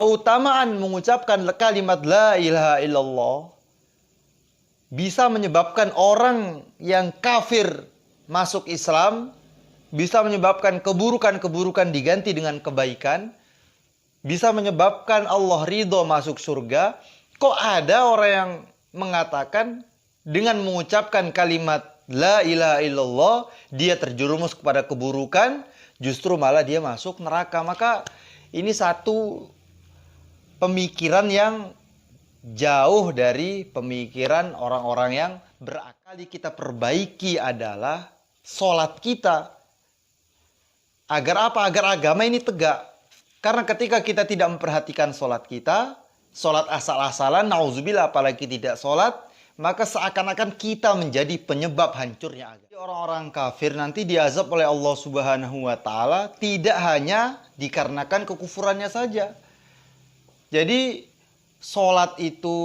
Keutamaan mengucapkan kalimat la ilaha illallah bisa menyebabkan orang yang kafir masuk Islam, bisa menyebabkan keburukan-keburukan diganti dengan kebaikan, bisa menyebabkan Allah ridho masuk surga. Kok ada orang yang mengatakan dengan mengucapkan kalimat la ilaha illallah dia terjerumus kepada keburukan, justru malah dia masuk neraka? Maka ini satu pemikiran yang jauh dari pemikiran orang-orang yang berakal. Kita perbaiki adalah sholat kita. Agar apa? Agar agama ini tegak. Karena ketika kita tidak memperhatikan sholat kita, sholat asal-asalan, na'udzubillah, apalagi tidak sholat, maka seakan-akan kita menjadi penyebab hancurnya agama. Orang-orang kafir nanti diazab oleh Allah Subhanahu wa Ta'ala tidak hanya dikarenakan kekufurannya saja. Jadi sholat itu,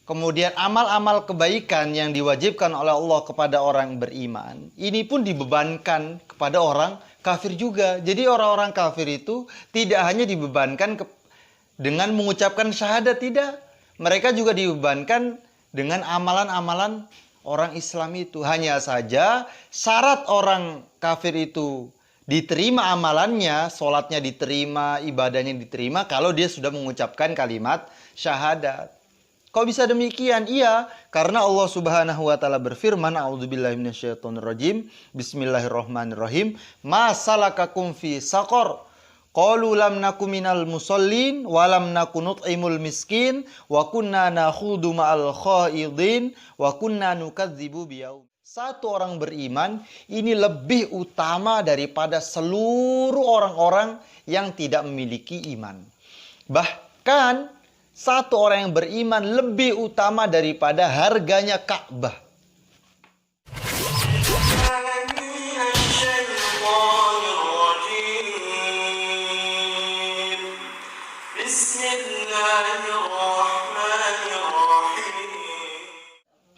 kemudian amal-amal kebaikan yang diwajibkan oleh Allah kepada orang beriman, ini pun dibebankan kepada orang kafir juga. Jadi orang-orang kafir itu tidak hanya dibebankan dengan mengucapkan syahadat, tidak. Mereka juga dibebankan dengan amalan-amalan orang Islam itu. Hanya saja syarat orang kafir itu diterima amalannya, sholatnya diterima, ibadahnya diterima kalau dia sudah mengucapkan kalimat syahadat. Kok bisa demikian? Iya, karena Allah Subhanahu wa Ta'ala berfirman, a'udzubillahi minasyaitonirrajim, bismillahirrahmanirrahim, ma salakakum fi saqar? Qalu lam naku minal musallin wa lam naku nut'imul miskin wa kunna nakhudu ma'al khaidin wa kunna nukadzibu biyaum. Satu orang beriman ini lebih utama daripada seluruh orang-orang yang tidak memiliki iman. Bahkan satu orang yang beriman lebih utama daripada harganya Ka'bah.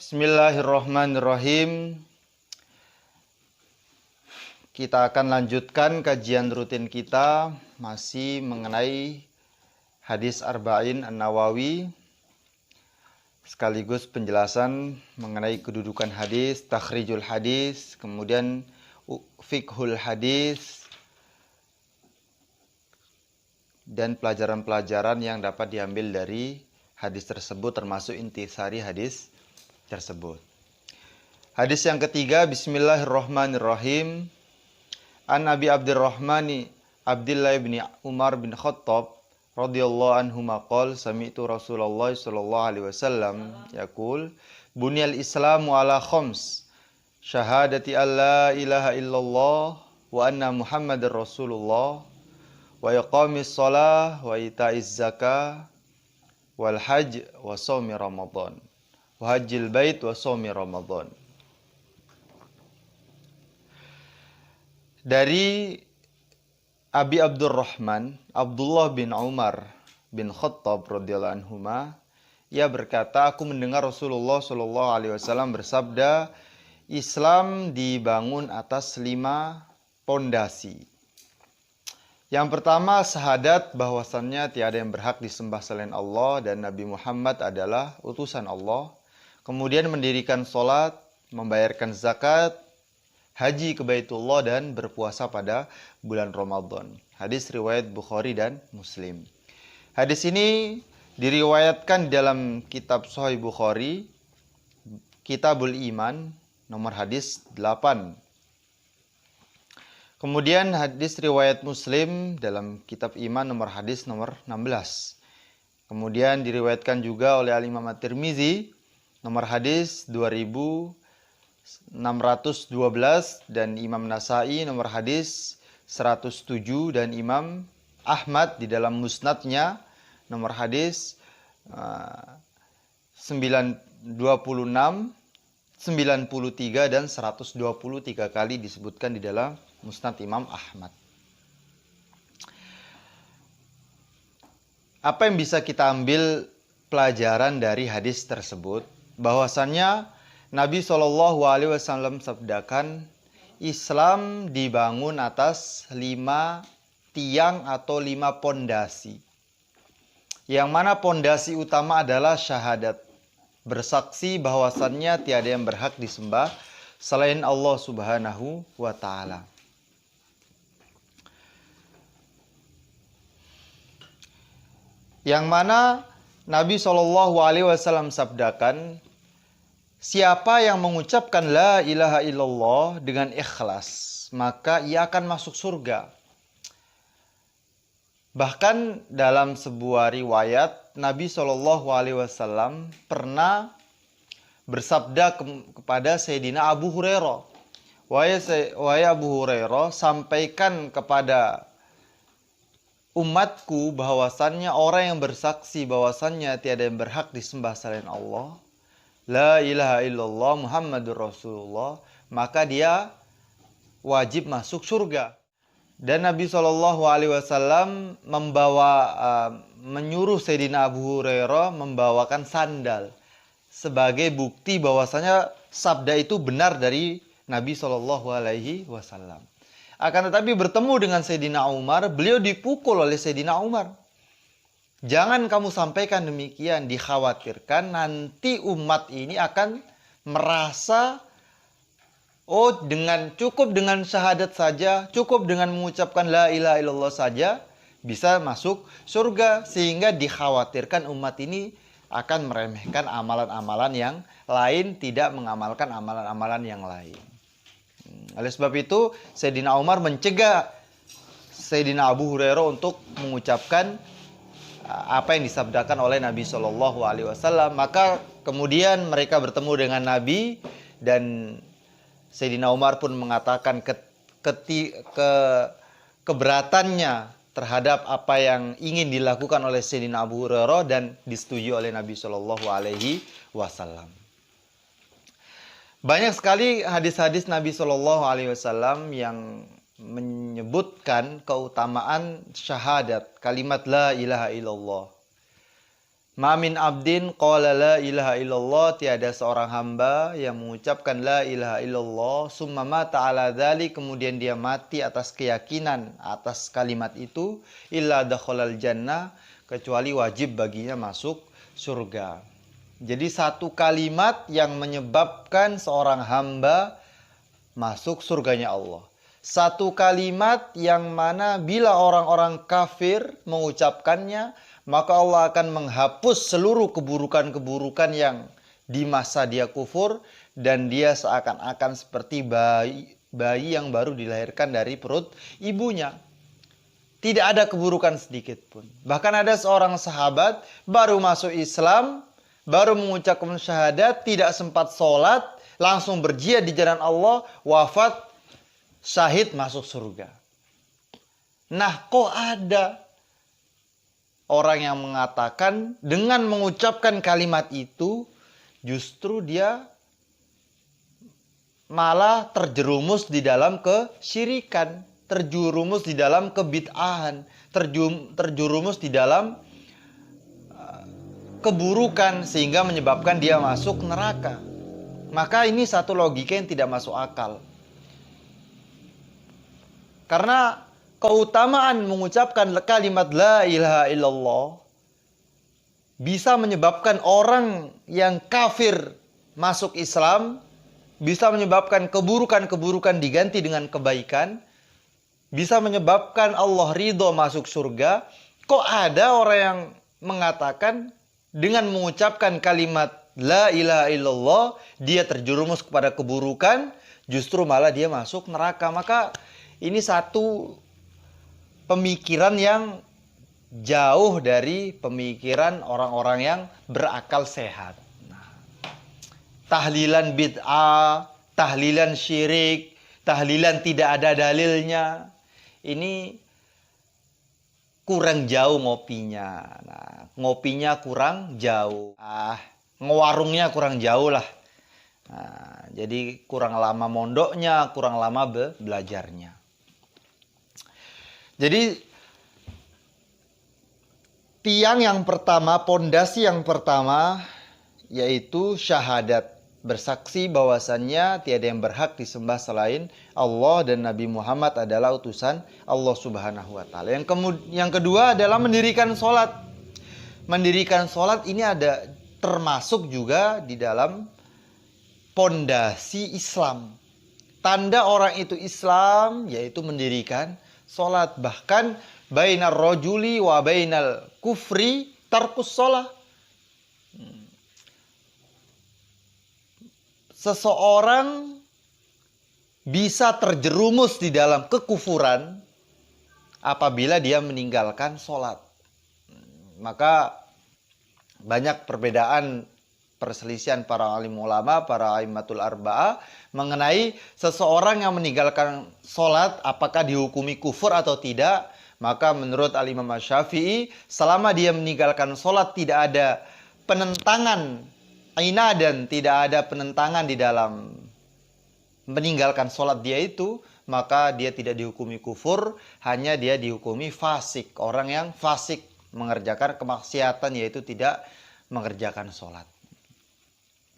Bismillahirrahmanirrahim. Kita akan lanjutkan kajian rutin kita masih mengenai hadis Arba'in An-Nawawi, sekaligus penjelasan mengenai kedudukan hadis, takhrijul hadis, kemudian fiqhul hadis, dan pelajaran-pelajaran yang dapat diambil dari hadis tersebut, termasuk intisari hadis tersebut. Hadis yang ketiga, bismillahirrahmanirrahim. An Abi Abdurrahmani Abdullah bin Umar bin Khattab radhiyallahu anhu maqal sami'tu Rasulullah sallallahu alaihi wasallam yaqul bunyal islamu ala khams syahadati alla ilaha illallah wa anna muhammadar rasulullah wa iqamis shalah wa itaiz zakah wal hajj wa shaumi ramadan wa hajjil bait wa shaumi ramadan. Dari Abi Abdurrahman Abdullah bin Umar bin Khattab radhiyallahu anhuma, ia berkata, aku mendengar Rasulullah sallallahu alaihi wasallam bersabda, Islam dibangun atas 5 pondasi. Yang pertama, syahadat bahwasannya tiada yang berhak disembah selain Allah dan Nabi Muhammad adalah utusan Allah. Kemudian mendirikan sholat, membayarkan zakat, haji ke Baitullah, dan berpuasa pada bulan Ramadan. Hadis riwayat Bukhari dan Muslim. Hadis ini diriwayatkan dalam kitab Sahih Bukhari, Kitabul Iman, nomor hadis 8. Kemudian hadis riwayat Muslim dalam kitab Iman nomor hadis nomor 16. Kemudian diriwayatkan juga oleh Al-Imam At-Tirmizi nomor hadis 2612 dan Imam Nasai nomor hadis 107 dan Imam Ahmad di dalam musnadnya nomor hadis 26, 93 dan 123 kali disebutkan di dalam musnad Imam Ahmad. Apa yang bisa kita ambil pelajaran dari hadis tersebut? Bahwasannya Nabi SAW sabdakan, Islam dibangun atas 5 tiang atau 5 pondasi. yang mana pondasi utama adalah syahadat, bersaksi bahwasannya tiada yang berhak disembah selain Allah Subhanahu wa taala. Yang mana Nabi SAW sabdakan, siapa yang mengucapkan la ilaha illallah dengan ikhlas, maka ia akan masuk surga. Bahkan dalam sebuah riwayat, Nabi SAW pernah bersabda kepada Sayyidina Abu Hurairah, wahai Abu Hurairah, sampaikan kepada umatku bahwasannya orang yang bersaksi bahwasannya tiada yang berhak disembah selain Allah, la ilaha illallah Muhammadur Rasulullah, maka dia wajib masuk surga. Dan Nabi SAW menyuruh Sayyidina Abu Hurairah membawakan sandal sebagai bukti bahwasanya sabda itu benar dari Nabi SAW. Akan tetapi bertemu dengan Sayyidina Umar, beliau dipukul oleh Sayyidina Umar. Jangan kamu sampaikan demikian, dikhawatirkan nanti umat ini akan merasa, oh cukup dengan syahadat saja, cukup dengan mengucapkan la ilaha illallah saja, bisa masuk surga. Sehingga dikhawatirkan umat ini akan meremehkan amalan-amalan yang lain, tidak mengamalkan amalan-amalan yang lain. Oleh sebab itu, Sayyidina Umar mencegah Sayyidina Abu Hurairah untuk mengucapkan apa yang disabdakan oleh Nabi SAW. Maka kemudian mereka bertemu dengan Nabi, dan Sayyidina Umar pun mengatakan keberatannya terhadap apa yang ingin dilakukan oleh Sayyidina Abu Hurairah dan disetujui oleh Nabi SAW. Banyak sekali hadis-hadis Nabi SAW yang menyebutkan keutamaan syahadat, kalimat la ilaha illallah. Ma min abdin qala la ilaha illallah, tiada seorang hamba yang mengucapkan la ilaha illallah summa mata ala dzalik, kemudian dia mati atas keyakinan atas kalimat itu, illa dakhalal jannah, kecuali wajib baginya masuk surga. Jadi satu kalimat yang menyebabkan seorang hamba masuk surganya Allah. Satu kalimat yang mana bila orang-orang kafir mengucapkannya, maka Allah akan menghapus seluruh keburukan-keburukan yang di masa dia kufur, dan dia seakan-akan seperti bayi yang baru dilahirkan dari perut ibunya. Tidak ada keburukan sedikit pun. Bahkan ada seorang sahabat baru masuk Islam, baru mengucapkan syahadat, tidak sempat sholat, langsung berjihad di jalan Allah, wafat, syahid, masuk surga. Nah, kok ada orang yang mengatakan dengan mengucapkan kalimat itu, justru dia malah terjerumus di dalam kesyirikan, terjerumus di dalam kebid'ahan, terjerumus di dalam keburukan, sehingga menyebabkan dia masuk neraka. Maka ini satu logika yang tidak masuk akal. Karena keutamaan mengucapkan kalimat la ilaha illallah bisa menyebabkan orang yang kafir masuk Islam, bisa menyebabkan keburukan-keburukan diganti dengan kebaikan, bisa menyebabkan Allah ridho masuk surga. Kok ada orang yang mengatakan dengan mengucapkan kalimat la ilaha illallah dia terjerumus kepada keburukan, justru malah dia masuk neraka? Maka ini satu pemikiran yang jauh dari pemikiran orang-orang yang berakal sehat. Nah, tahlilan bid'ah, tahlilan syirik, tahlilan tidak ada dalilnya, ini kurang jauh ngopinya. Nah, ngopinya kurang jauh. Ngewarungnya kurang jauh lah. Nah, jadi kurang lama mondoknya, kurang lama belajarnya. Jadi tiang yang pertama, pondasi yang pertama yaitu syahadat, bersaksi bahwasannya tiada yang berhak disembah selain Allah dan Nabi Muhammad adalah utusan Allah Subhanahu wa taala. Yang kedua adalah mendirikan sholat. mendirikan sholat ini ada termasuk juga di dalam pondasi Islam. Tanda orang itu Islam yaitu mendirikan sholat. Bahkan bainar rojuli wa bainal kufri tarkus sholat. Seseorang bisa terjerumus di dalam kekufuran apabila dia meninggalkan sholat. Maka banyak perbedaan perselisihan para alim ulama, para aimatul arba'ah mengenai seseorang yang meninggalkan sholat apakah dihukumi kufur atau tidak. Maka menurut al-Imam Syafi'i, selama dia meninggalkan sholat tidak ada penentangan inadan, tidak ada penentangan di dalam meninggalkan sholat dia itu, maka dia tidak dihukumi kufur, hanya dia dihukumi fasik. Orang yang fasik mengerjakan kemaksiatan yaitu tidak mengerjakan sholat.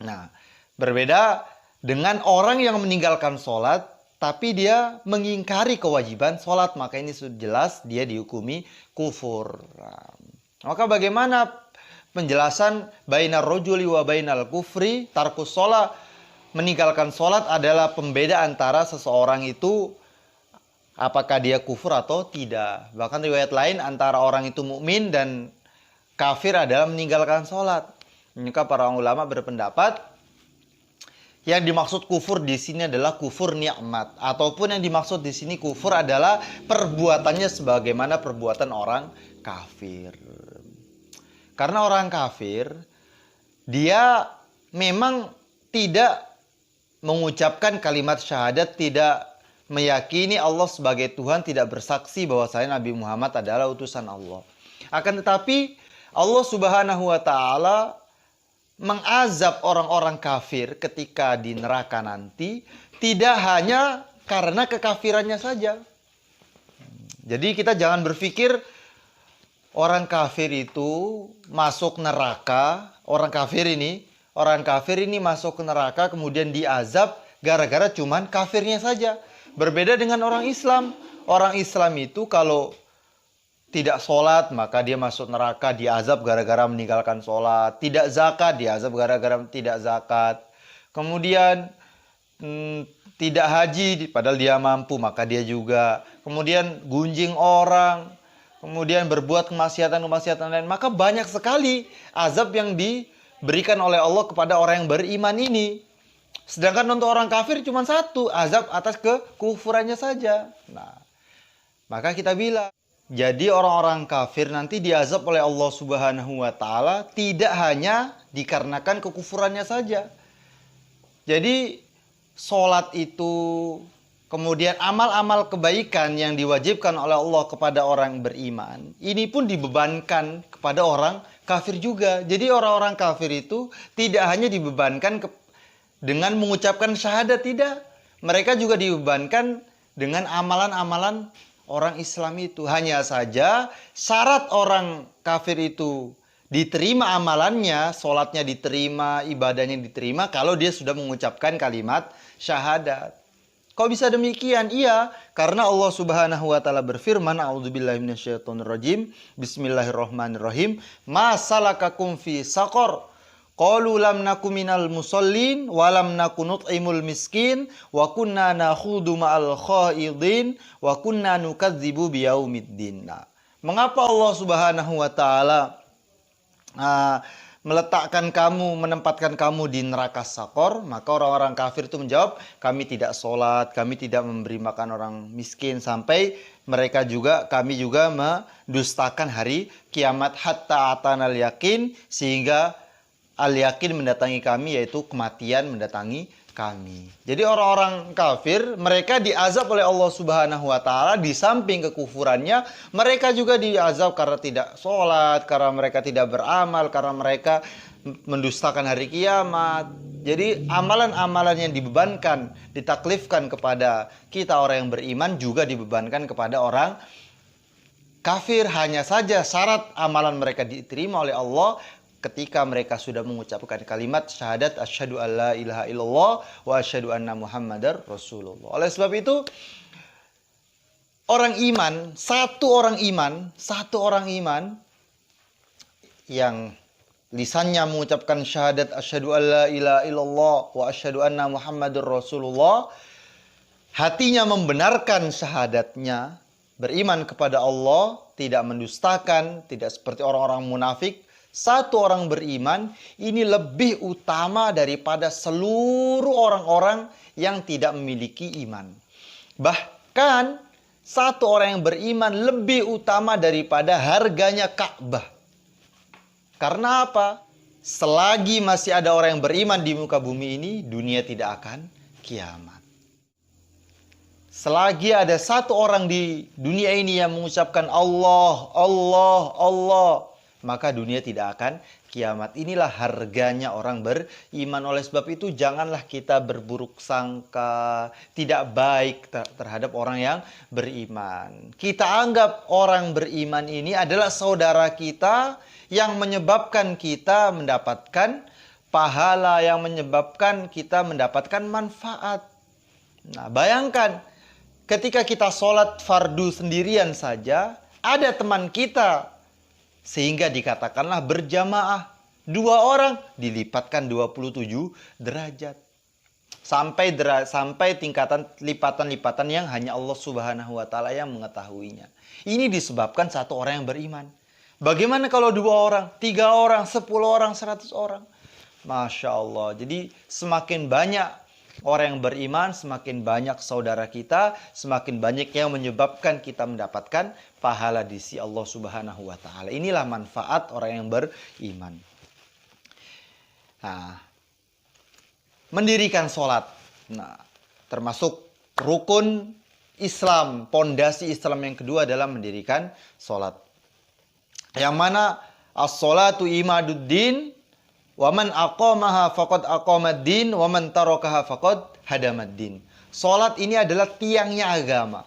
Nah, berbeda dengan orang yang meninggalkan sholat, tapi dia mengingkari kewajiban sholat, maka ini sudah jelas dia dihukumi kufur. Nah, maka bagaimana penjelasan bainar rojuli wa bainal kufri tarkus sholat? Meninggalkan sholat adalah pembeda antara seseorang itu apakah dia kufur atau tidak. Bahkan riwayat lain antara orang itu mukmin dan kafir adalah meninggalkan sholat. Maka para ulama berpendapat yang dimaksud kufur di sini adalah kufur nikmat, ataupun yang dimaksud di sini kufur adalah perbuatannya sebagaimana perbuatan orang kafir. Karena orang kafir dia memang tidak mengucapkan kalimat syahadat, tidak meyakini Allah sebagai Tuhan, tidak bersaksi bahwasanya Nabi Muhammad adalah utusan Allah. Akan tetapi Allah Subhanahu wa taala mengazab orang-orang kafir ketika di neraka nanti tidak hanya karena kekafirannya saja. Jadi kita jangan berpikir orang kafir itu masuk neraka, orang kafir ini masuk ke neraka kemudian diazab gara-gara cuman kafirnya saja. Berbeda dengan orang Islam. Orang Islam itu kalau tidak sholat maka dia masuk neraka, diazab gara-gara meninggalkan sholat. Tidak zakat, diazab gara-gara tidak zakat. Kemudian tidak haji padahal dia mampu, maka dia juga. Kemudian gunjing orang, kemudian berbuat kemaksiatan lain. Maka banyak sekali azab yang diberikan oleh Allah kepada orang yang beriman ini. Sedangkan untuk orang kafir cuma satu, azab atas kekufurannya saja. Nah, maka kita bilang, jadi orang-orang kafir nanti diazab oleh Allah Subhanahu wa taala tidak hanya dikarenakan kekufurannya saja. Jadi sholat itu, kemudian amal-amal kebaikan yang diwajibkan oleh Allah kepada orang beriman, ini pun dibebankan kepada orang kafir juga. Jadi orang-orang kafir itu tidak hanya dibebankan dengan mengucapkan syahadat, tidak. Mereka juga dibebankan dengan amalan-amalan orang Islam itu. Hanya saja syarat orang kafir itu diterima amalannya, sholatnya diterima, ibadahnya diterima kalau dia sudah mengucapkan kalimat syahadat. Kok bisa demikian? Iya, karena Allah Subhanahu wa taala berfirman, a'udzubillahi minasyaitonirrajim, bismillahirrahmanirrahim, ma salakakum fi saqar? Qalu lam naku minal musallin wa lam naku nut'imul miskin wa kunna nakhudu ma'al khaidin wa kunna nukadzibu biyaumiddin. Mengapa Allah Subhanahu wa taala menempatkan kamu di neraka sakor? Maka orang-orang kafir itu menjawab, kami tidak sholat, kami tidak memberi makan orang miskin, sampai kami juga mendustakan hari kiamat, hatta atanal yakin, sehingga al-yakin mendatangi kami, yaitu kematian mendatangi kami. Jadi orang-orang kafir, mereka diazab oleh Allah Subhanahu wa taala. Di samping kekufurannya, mereka juga diazab karena tidak sholat, karena mereka tidak beramal, karena mereka mendustakan hari kiamat. Jadi amalan-amalan yang dibebankan, ditaklifkan kepada kita orang yang beriman juga dibebankan kepada orang kafir. Hanya saja syarat amalan mereka diterima oleh Allah ketika mereka sudah mengucapkan kalimat syahadat asyhadu alla ilaha illallah wa asyhadu anna muhammadar rasulullah. Oleh sebab itu, satu orang iman yang lisannya mengucapkan syahadat asyhadu alla ilaha illallah wa asyhadu anna muhammadur rasulullah, hatinya membenarkan syahadatnya, beriman kepada Allah, tidak mendustakan, tidak seperti orang-orang munafik. Satu orang beriman ini lebih utama daripada seluruh orang-orang yang tidak memiliki iman. Bahkan satu orang yang beriman lebih utama daripada harganya Ka'bah. Karena apa? Selagi masih ada orang yang beriman di muka bumi ini, dunia tidak akan kiamat. Selagi ada satu orang di dunia ini yang mengucapkan Allah, Allah, Allah, maka dunia tidak akan kiamat. Inilah harganya orang beriman. Oleh sebab itu janganlah kita berburuk sangka, tidak baik terhadap orang yang beriman. Kita anggap orang beriman ini adalah saudara kita yang menyebabkan kita mendapatkan pahala, yang menyebabkan kita mendapatkan manfaat. Nah, bayangkan ketika kita sholat fardu sendirian saja, ada teman kita, sehingga dikatakanlah berjamaah. 2 orang dilipatkan 27 derajat. Sampai tingkatan lipatan-lipatan yang hanya Allah Subhanahu wa Ta'ala yang mengetahuinya. Ini disebabkan satu orang yang beriman. Bagaimana kalau 2 orang, 3 orang, 10 orang, 100 orang? Masya Allah. Jadi semakin banyak orang yang beriman, semakin banyak saudara kita, semakin banyak yang menyebabkan kita mendapatkan pahala di sisi Allah Subhanahu wa Ta'ala. Inilah manfaat orang yang beriman. Nah, mendirikan sholat. Nah, termasuk rukun Islam, pondasi Islam yang kedua adalah mendirikan sholat. Yang mana as-sholatu imaduddin, wa man aqamaha faqad aqamaddin, wa man tarakaha faqad hadamaddin. Salat ini adalah tiangnya agama.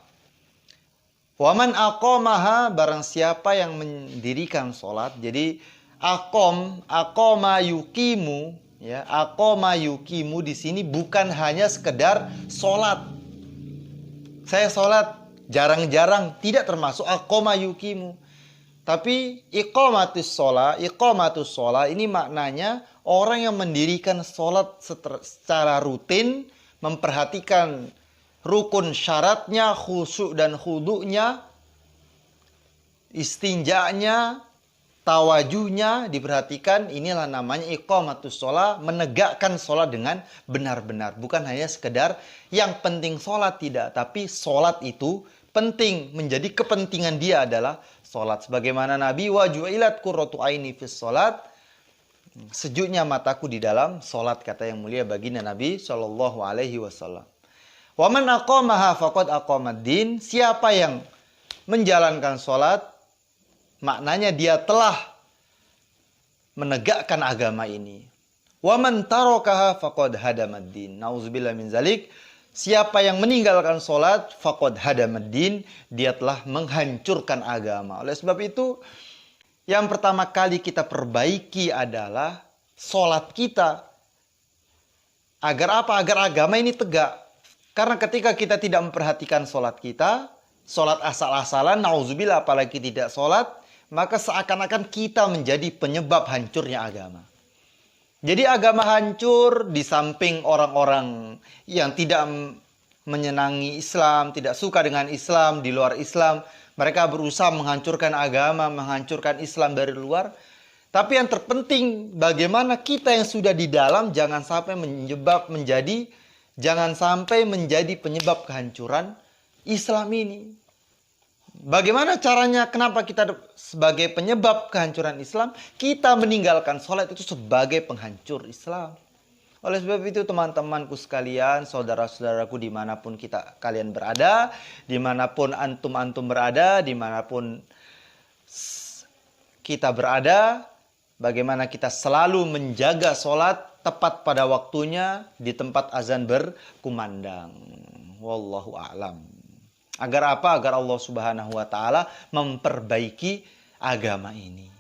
Wa man aqamaha, barang siapa yang mendirikan salat. Jadi aqama yuqimu, ya, aqama yuqimu di sini bukan hanya sekedar salat. Saya salat jarang-jarang, tidak termasuk aqama yuqimu. Tapi iqamatus sholat ini maknanya orang yang mendirikan sholat secara rutin, memperhatikan rukun syaratnya, khusyuk dan khudu'nya, istinjanya, tawajuhnya diperhatikan. Inilah namanya iqamatus sholat, menegakkan sholat dengan benar-benar. Bukan hanya sekedar yang penting sholat, tidak. Tapi sholat itu penting, menjadi kepentingan dia adalah sholat. Sebagaimana Nabi, wa ju'ilat qurratu aini fis sholat, sejuknya mataku di dalam sholat, kata yang mulia baginda Nabi Shallallahu Alaihi Wasallam. Wa man aqamaha faqad aqamaddin, siapa yang menjalankan sholat, maknanya dia telah menegakkan agama ini. Wa man tarakaha faqad hadamaddin, nauzubillah min zalik. Siapa yang meninggalkan sholat, faqad hadamaddin, dia telah menghancurkan agama. Oleh sebab itu, yang pertama kali kita perbaiki adalah sholat kita. Agar apa? Agar agama ini tegak. Karena ketika kita tidak memperhatikan sholat kita, sholat asal-asalan, nauzubillah, apalagi tidak sholat, maka seakan-akan kita menjadi penyebab hancurnya agama. Jadi agama hancur di samping orang-orang yang tidak menyenangi Islam, tidak suka dengan Islam, di luar Islam. Mereka berusaha menghancurkan agama, menghancurkan Islam dari luar. Tapi yang terpenting bagaimana kita yang sudah di dalam jangan sampai menjadi penyebab kehancuran Islam ini. Bagaimana caranya? Kenapa kita sebagai penyebab kehancuran Islam? Kita meninggalkan sholat itu sebagai penghancur Islam. Oleh sebab itu teman-temanku sekalian, saudara-saudaraku dimanapun kalian berada, dimanapun antum berada, dimanapun kita berada, bagaimana kita selalu menjaga sholat tepat pada waktunya di tempat azan berkumandang. Wallahu a'lam. Agar apa? Agar Allah Subhanahu wa Ta'ala memperbaiki agama ini.